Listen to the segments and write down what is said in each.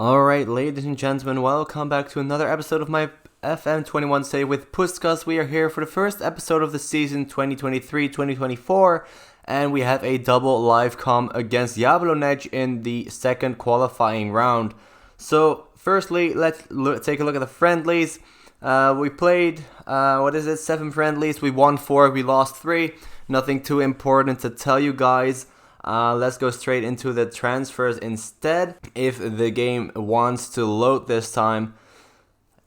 Alright, ladies and gentlemen, welcome back to another episode of my FM21 Say with Puskas. We are here for the first episode of the season 2023-2024, and we have a double live com against Jablonec in the second qualifying round. So, firstly, let's take a look at the friendlies. We played, 7 friendlies. We won 4, we lost 3. Nothing too important to tell you guys. Let's go straight into the transfers instead, if the game wants to load this time.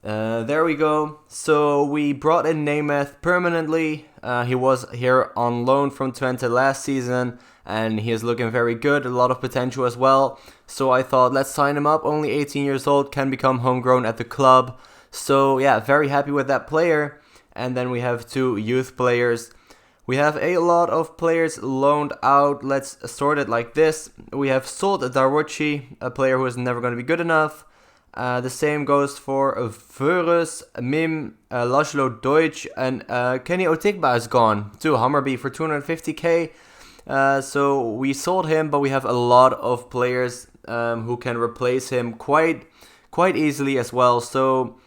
There we go. So we brought in Nemeth permanently. He was here on loan from Twente last season, and he is looking very good, a lot of potential as well. So I thought, let's sign him up. Only 18 years old, can become homegrown at the club. So yeah, very happy with that player. And then we have 2 youth players. We have a lot of players loaned out. Let's sort it like this. We have sold Darwucci, a player who is never going to be good enough. The same goes for Verus, Mim, Laszlo Deutsch, and Kenny Otikba is gone to Hammarby for 250k. So we sold him, but we have a lot of players who can replace him quite easily as well. So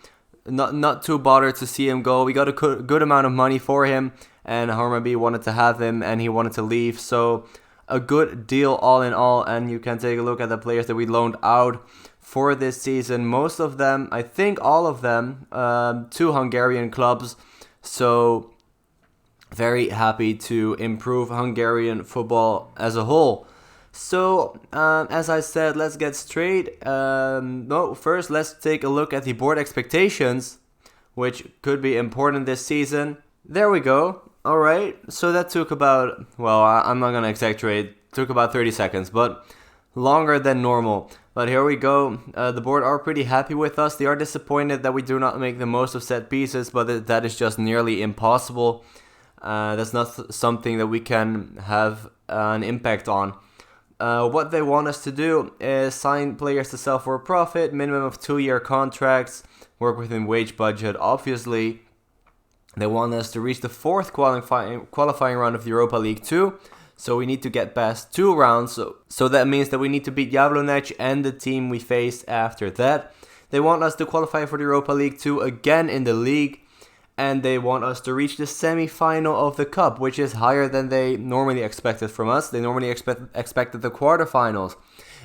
not too bothered to see him go. We got a good amount of money for him, and Hammarby wanted to have him, and he wanted to leave. So a good deal all in all, and you can take a look at the players that we loaned out for this season. Most of them, I think all of them, 2 Hungarian clubs. So very happy to improve Hungarian football as a whole. So, as I said, let's get straight. First let's take a look at the board expectations, which could be important this season. There we go. Alright, so that took about, I'm not going to exaggerate, took about 30 seconds, but longer than normal. But here we go. The board are pretty happy with us. They are disappointed that we do not make the most of set pieces, but that is just nearly impossible. That's not something that we can have an impact on. What they want us to do is sign players to sell for a profit, minimum of 2-year contracts, work within wage budget, obviously. They want us to reach the 4th qualifying round of the Europa League 2. So we need to get past 2 rounds. So that means that we need to beat Jablonec and the team we face after that. They want us to qualify for the Europa League 2 again in the league. And they want us to reach the semi-final of the cup, which is higher than they normally expected from us. They normally expected the quarterfinals.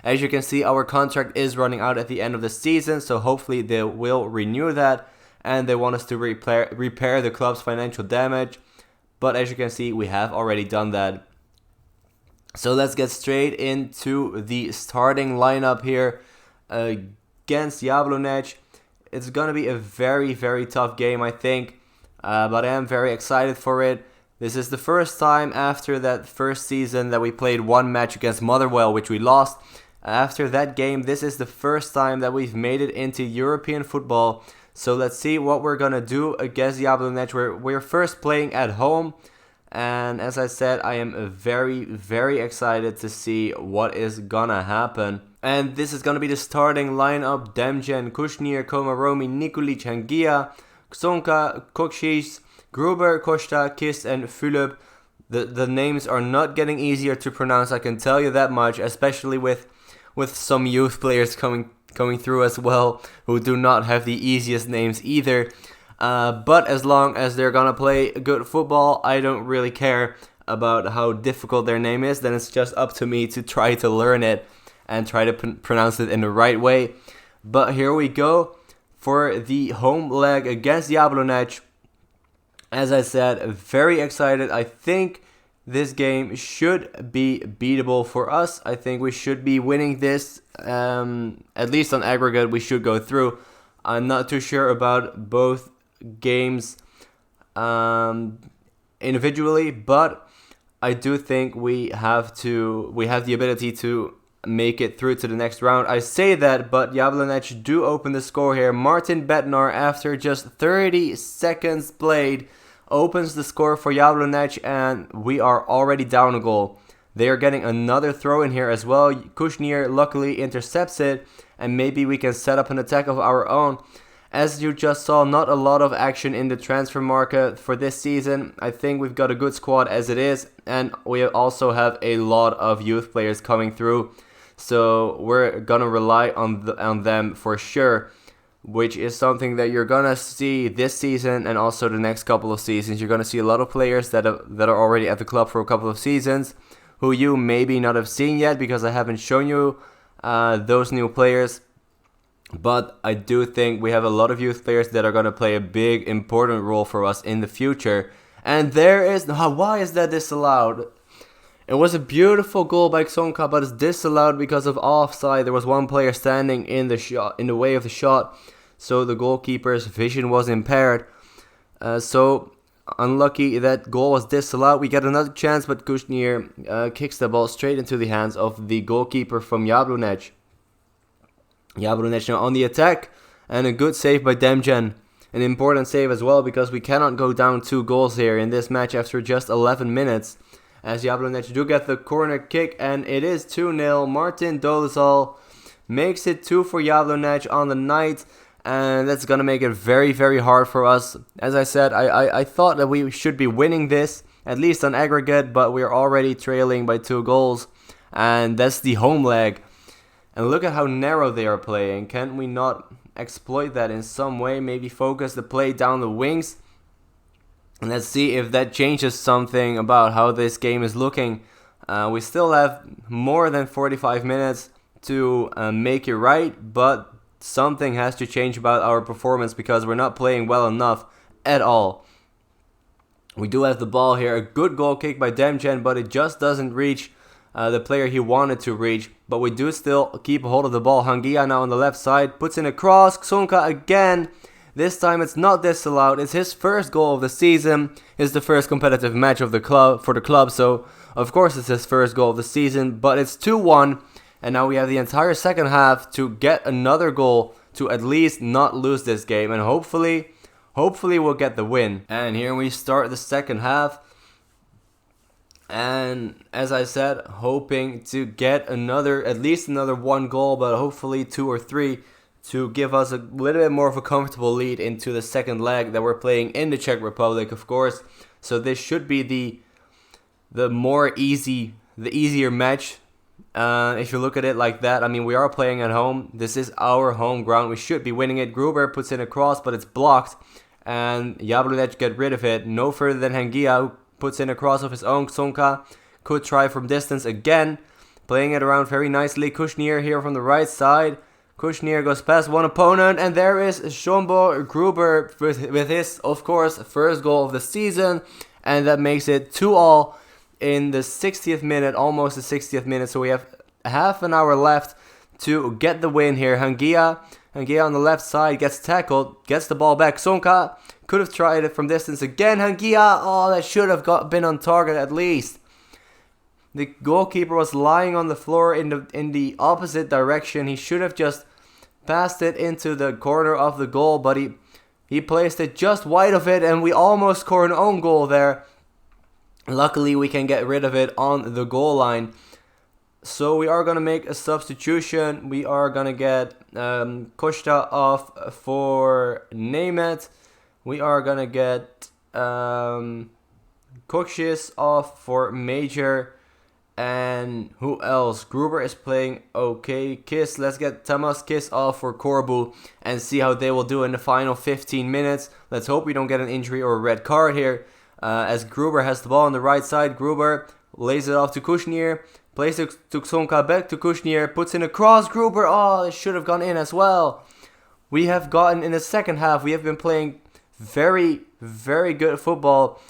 As you can see, our contract is running out at the end of the season, so hopefully they will renew that. And they want us to repair the club's financial damage. But as you can see, we have already done that. So let's get straight into the starting lineup here against Jablonec. It's going to be a very, very tough game, I think. But I am very excited for it. This is the first time after that first season that we played 1 match against Motherwell, which we lost. After that game, this is the first time that we've made it into European football. So let's see what we're going to do against Jablonec. We're first playing at home. And as I said, I am very, very excited to see what is going to happen. And this is going to be the starting lineup. Demjen, Kushnir, Komaromi, Nikolic, Hangia, Ksonka, Kokshis, Gruber, Costa, Kist, and Fulub. The names are not getting easier to pronounce, I can tell you that much, especially with some youth players coming through as well, who do not have the easiest names either. But as long as they're gonna play good football, I don't really care about how difficult their name is. Then it's just up to me to try to learn it and try to pronounce it in the right way. But here we go for the home leg against Jablonec. As I said, very excited. I think this game should be beatable for us. I think we should be winning this. At least on aggregate, we should go through. I'm not too sure about both games individually, but I do think we have the ability to make it through to the next round. I say that, but Jablonec do open the score here. Martin Bednar, after just 30 seconds played, opens the score for Jablonec, and we are already down a goal. They are getting another throw in here as well. Kushnir luckily intercepts it, and maybe we can set up an attack of our own. As you just saw, not a lot of action in the transfer market for this season. I think we've got a good squad as it is, and we also have a lot of youth players coming through. So we're gonna rely on them for sure, which is something that you're gonna see this season and also the next couple of seasons. You're gonna see a lot of players that are already at the club for a couple of seasons, who you maybe not have seen yet because I haven't shown you those new players. But I do think we have a lot of youth players that are gonna play a big, important role for us in the future. And why is that disallowed? It was a beautiful goal by Xonka, but it's disallowed because of offside. There was one player standing in the way of the shot, so the goalkeeper's vision was impaired. So unlucky that goal was disallowed. We get another chance, but Kushnir kicks the ball straight into the hands of the goalkeeper from Jablonec. Jablonec now on the attack, and a good save by Demjan. An important save as well, because we cannot go down 2 goals here in this match after just 11 minutes. As Jablonec do get the corner kick, and it is 2-0. Martin Dolezal makes it 2 for Jablonec on the night, and that's going to make it very, very hard for us. As I said, I thought that we should be winning this, at least on aggregate, but we're already trailing by 2 goals, and that's the home leg. And look at how narrow they are playing. Can we not exploit that in some way? Maybe focus the play down the wings? And let's see if that changes something about how this game is looking. We still have more than 45 minutes to make it right, but something has to change about our performance because we're not playing well enough at all. We do have the ball here. A good goal kick by Demjan, but it just doesn't reach the player he wanted to reach. But we do still keep a hold of the ball. Hangia now on the left side puts in a cross. Xonka again. This time it's not disallowed. It's his first goal of the season. It's the first competitive match of the club for the club. So of course it's his first goal of the season. But it's 2-1. And now we have the entire second half to get another goal to at least not lose this game. And hopefully we'll get the win. And here we start the second half. And as I said, hoping to get at least another 1 goal, but hopefully 2 or 3 to give us a little bit more of a comfortable lead into the second leg that we're playing in the Czech Republic, of course. So this should be the easier match. If you look at it like that, I mean, we are playing at home. This is our home ground. We should be winning it. Gruber puts in a cross, but it's blocked. And Jablonec get rid of it. No further than Hangia, who puts in a cross of his own. Xonka could try from distance again. Playing it around very nicely. Kushnir here from the right side. Kushnir goes past one opponent. And there is Schombo Gruber with his, of course, first goal of the season. And that makes it 2-2 in the 60th minute, almost the 60th minute. So we have half an hour left to get the win here. Hangia on the left side gets tackled, gets the ball back. Xonka could have tried it from distance again. Hangia, that should have been on target at least. The goalkeeper was lying on the floor in the opposite direction. He should have just passed it into the corner of the goal, but he placed it just wide of it, and we almost score an own goal there. Luckily, we can get rid of it on the goal line. So we are going to make a substitution. We are going to get Kosta off for Nemeth. We are going to get Kokshis off for Major. And who else? Gruber is playing okay. Kiss, let's get Tamas Kiss off for Corbu and see how they will do in the final 15 minutes. Let's hope we don't get an injury or a red card here. As Gruber has the ball on the right side. Gruber lays it off to Kushnir. Plays it to Xonka, back to Kushnir. Puts in a cross. Gruber, it should have gone in as well. We have gotten in the second half. We have been playing very, very good football.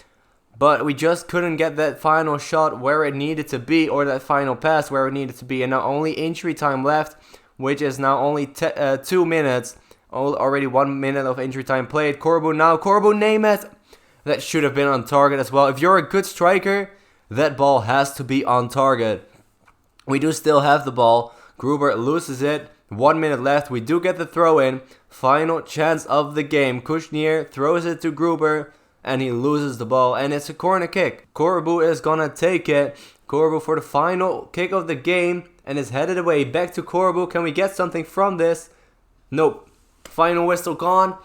But we just couldn't get that final shot where it needed to be. Or that final pass where it needed to be. And now only injury time left. Which is now only 2 minutes. Already 1 minute of injury time played. Corbu now. Corbu Nemeth. That should have been on target as well. If you're a good striker, that ball has to be on target. We do still have the ball. Gruber loses it. 1 minute left. We do get the throw in. Final chance of the game. Kushnir throws it to Gruber. And he loses the ball. And it's a corner kick. Corbu is going to take it. Corbu for the final kick of the game. And is headed away. Back to Corbu. Can we get something from this? Nope. Final whistle gone.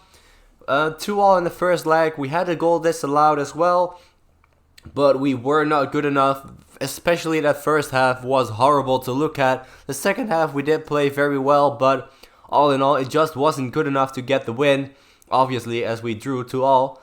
2-2 in the first leg. We had a goal disallowed as well. But we were not good enough especially that first half was horrible to look at. The second half we did play very well, but all in all it just wasn't good enough to get the win, obviously, as we drew 2-2.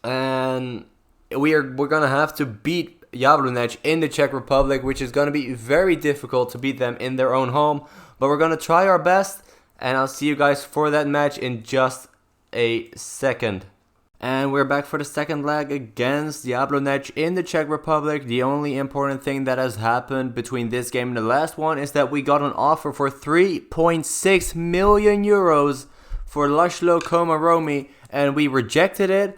And we're gonna have to beat Jablonec in the Czech Republic, which is gonna be very difficult to beat them in their own home, but we're gonna try our best, and I'll see you guys for that match in just a second. And we're back for the second leg against Jablonec in the Czech Republic. The only important thing that has happened between this game and the last one is that we got an offer for 3.6 million euros for Laszlo Komaromi, and we rejected it.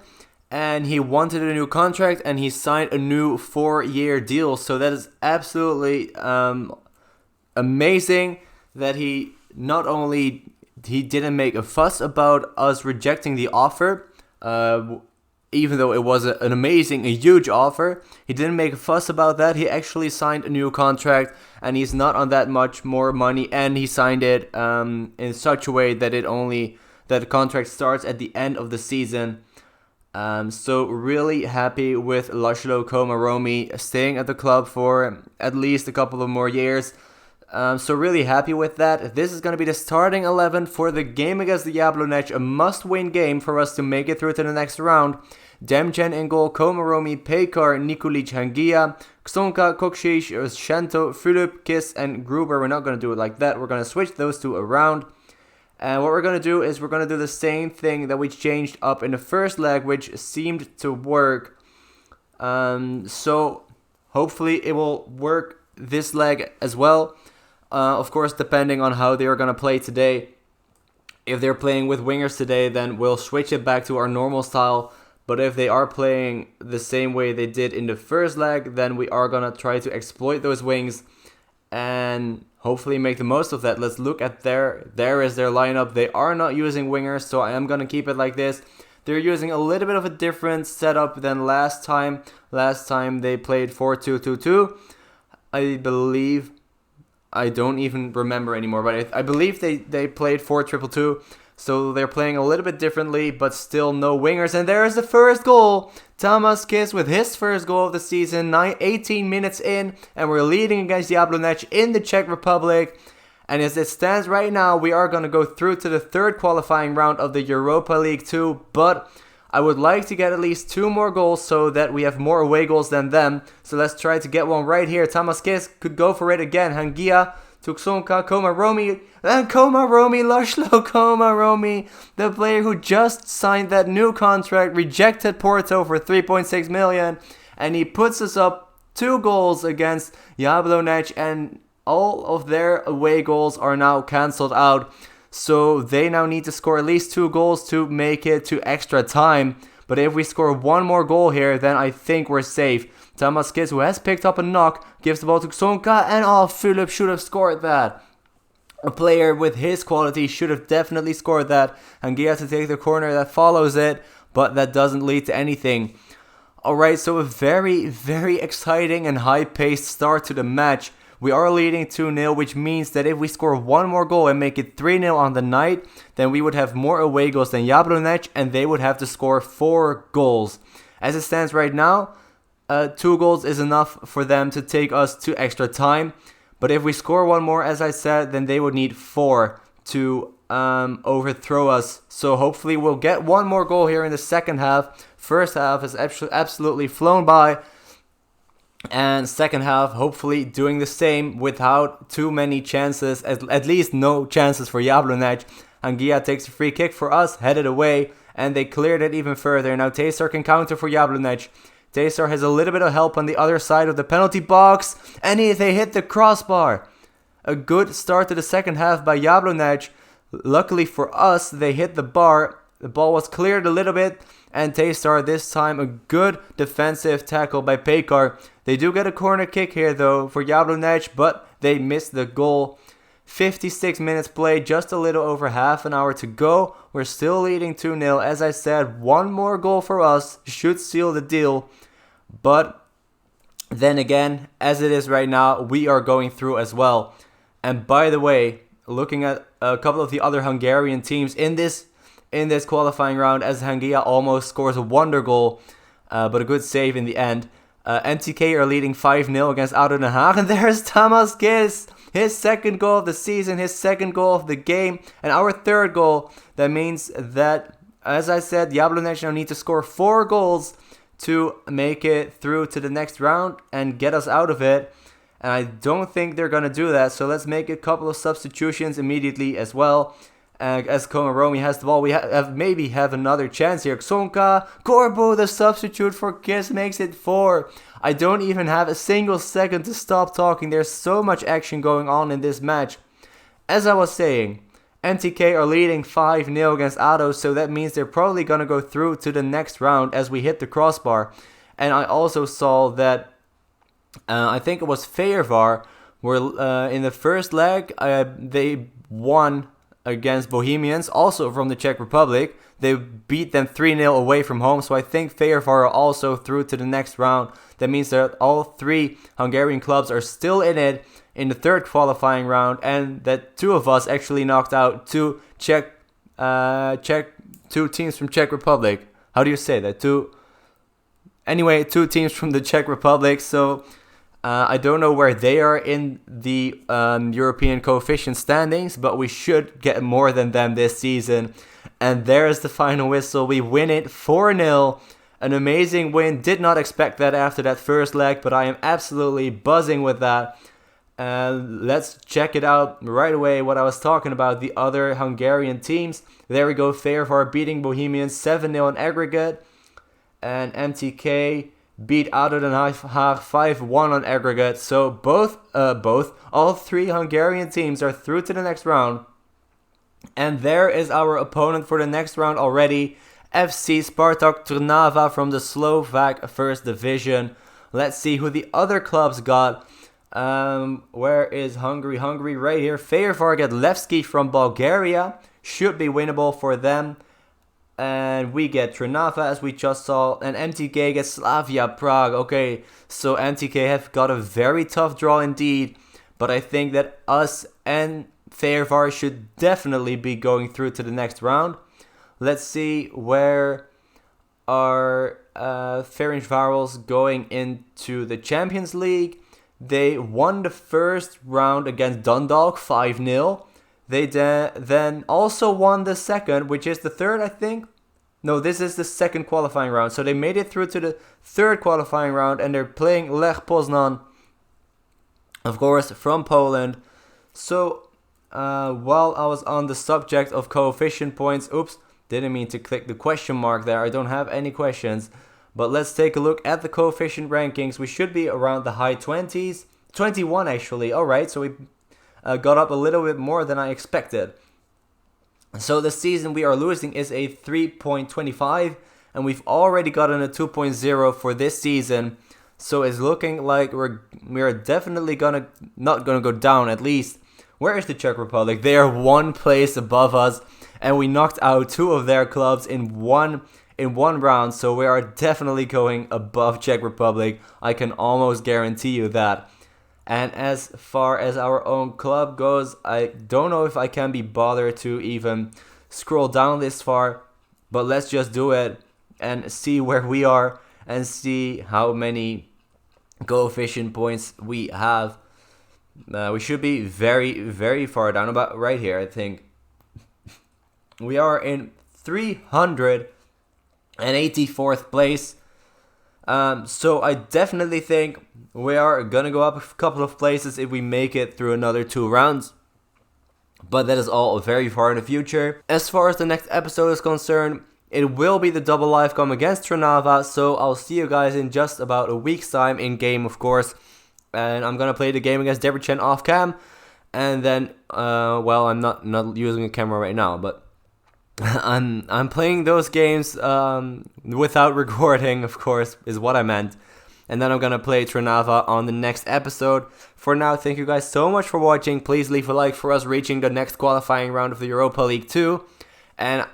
And he wanted a new contract, and he signed a new 4-year deal. So that is absolutely amazing that he not only didn't make a fuss about us rejecting the offer, even though it was a huge offer. He didn't make a fuss about that. He actually signed a new contract, and he's not on that much more money, and he signed it in such a way that the contract starts at the end of the season. So really happy with Laszlo Komaromi staying at the club for at least a couple of more years. So really happy with that. This is going to be the starting 11 for the game against the Jablonec, a must-win game for us to make it through to the next round. Demjen in goal, Komaromi, Pekar, Nikolic, Hangia, Ksonka, Kokshish, Shento, Philip, Kiss, and Gruber. We're not going to do it like that. We're going to switch those two around. And what we're going to do is we're going to do the same thing that we changed up in the first leg, which seemed to work. So hopefully it will work this leg as well. Of course, depending on how they are going to play today. If they're playing with wingers today, then we'll switch it back to our normal style. But if they are playing the same way they did in the first leg, then we are going to try to exploit those wings and hopefully make the most of that. Let's look at there is their lineup. They are not using wingers, so I am going to keep it like this. They're using a little bit of a different setup than last time. Last time they played 4-2-2-2. I believe, I don't even remember anymore, but I believe they played 4-2-2-2. So they're playing a little bit differently, but still no wingers. And there's the first goal. Tamas Kiss with his first goal of the season, 18 minutes in, and we're leading against Jablonec in the Czech Republic. And as it stands right now, we are going to go through to the third qualifying round of the Europa League 2, but I would like to get at least 2 more goals so that we have more away goals than them. So let's try to get one right here. Tamas Kiss could go for it again. Hangia, Tuksonka, Komaromi, and Komaromi, Laszlo Komaromi, the player who just signed that new contract, rejected Porto for 3.6 million, and he puts us up 2 goals against Jablonec, and all of their away goals are now cancelled out. So they now need to score at least 2 goals to make it to extra time. But if we score 1 more goal here, then I think we're safe. Tamas Kiss, who has picked up a knock, gives the ball to Ksonka, and Philip should have scored that. A player with his quality should have definitely scored that. Hangia to take the corner that follows it, but that doesn't lead to anything. Alright, so a very, very exciting and high-paced start to the match. We are leading 2-0, which means that if we score 1 more goal and make it 3-0 on the night, then we would have more away goals than Jablonec, and they would have to score 4 goals. As it stands right now, 2 goals is enough for them to take us to extra time. But if we score 1 more, as I said, then they would need 4 to overthrow us. So hopefully we'll get 1 more goal here in the second half. First half has absolutely flown by. And second half, hopefully doing the same without too many chances. At least no chances for Jablonec. Hangia takes a free kick for us, headed away. And they cleared it even further. Now Taysar can counter for Jablonec. Taysar has a little bit of help on the other side of the penalty box, and they hit the crossbar. A good start to the second half by Jablonec. Luckily for us, they hit the bar. The ball was cleared a little bit, and Taysar this time a good defensive tackle by Pekar. They do get a corner kick here though for Jablonec, but they missed the goal. 56 minutes played, just a little over half an hour to go. We're still leading 2-0. As I said, 1 more goal for us should seal the deal. But then again, as it is right now, we are going through as well. And by the way, looking at a couple of the other Hungarian teams in this qualifying round, as Hangia almost scores a wonder goal, but a good save in the end. MTK are leading 5-0 against ADO Den Haag. And there's Thomas Gis. His second goal of the season, his second goal of the game, and our third goal. That means that, as I said, Jablonec now need to score 4 goals to make it through to the next round and get us out of it. And I don't think they're going to do that. So let's make a couple of substitutions immediately as well. As Komaromi has the ball, we maybe have another chance here. Xonka, Corbo, the substitute for Kiss, makes it 4. I don't even have a single second to stop talking. There's so much action going on in this match. As I was saying, MTK are leading 5-0 against ADO, so that means they're probably going to go through to the next round as we hit the crossbar. And I also saw that, I think it was Feyervar, where in the first leg, they won against Bohemians, also from the Czech Republic. They beat them 3-0 away from home, so I think Feyervar are also through to the next round. That means that all 3 Hungarian clubs are still in it in the third qualifying round, and that 2 of us actually knocked out 2 teams from Czech Republic. How do you say that? 2 teams from the Czech Republic, so I don't know where they are in the European coefficient standings, but we should get more than them this season. And there's the final whistle. We win it 4-0. An amazing win. Did not expect that after that first leg, but I am absolutely buzzing with that. Let's check it out right away, what I was talking about, the other Hungarian teams. There we go, Feyervar beating Bohemians 7-0 in aggregate. And MTK beat ADO Den Haag 5-1 on aggregate. So all 3 Hungarian teams are through to the next round. And there is our opponent for the next round already. FC Spartak Trnava from the Slovak First Division. Let's see who the other clubs got. Where is Hungary? Hungary right here. Feyervar get Levski from Bulgaria. Should be winnable for them. And we get Trnava, as we just saw. And MTK gets Slavia Prague. Okay, so MTK have got a very tough draw indeed. But I think that us and Feyervar should definitely be going through to the next round. Let's see where are Ferencváros going into the Champions League. They won the first round against Dundalk 5-0. They then also won the second, which is the third, I think. No, this is the second qualifying round. So they made it through to the third qualifying round, and they're playing Lech Poznan, of course, from Poland. So, while I was on the subject of coefficient points, oops, didn't mean to click the question mark there. I don't have any questions. But let's take a look at the coefficient rankings. We should be around the high 20s. 21 actually. Alright, so we got up a little bit more than I expected. So the season we are losing is a 3.25. And we've already gotten a 2.0 for this season. So it's looking like we are definitely not gonna go down, at least. Where is the Czech Republic? They are 1 place above us. And we knocked out 2 of their clubs in one round, so we are definitely going above Czech Republic. I can almost guarantee you that. And as far as our own club goes, I don't know if I can be bothered to even scroll down this far, but let's just do it and see where we are and see how many coefficient points we have. We should be very, very far down, about right here, I think. We are in 384th place. So I definitely think we are going to go up a couple of places if we make it through another 2 rounds. But that is all very far in the future. As far as the next episode is concerned, it will be the double live come against Trnava. So I'll see you guys in just about a week's time in game, of course. And I'm going to play the game against Debrecen off cam. And then, well, I'm not using a camera right now, but I'm playing those games without recording, of course, is what I meant. And then I'm going to play Trnava on the next episode. For now, thank you guys so much for watching. Please leave a like for us reaching the next qualifying round of the Europa League 2. And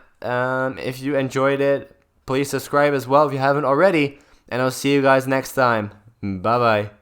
if you enjoyed it, please subscribe as well if you haven't already. And I'll see you guys next time. Bye-bye.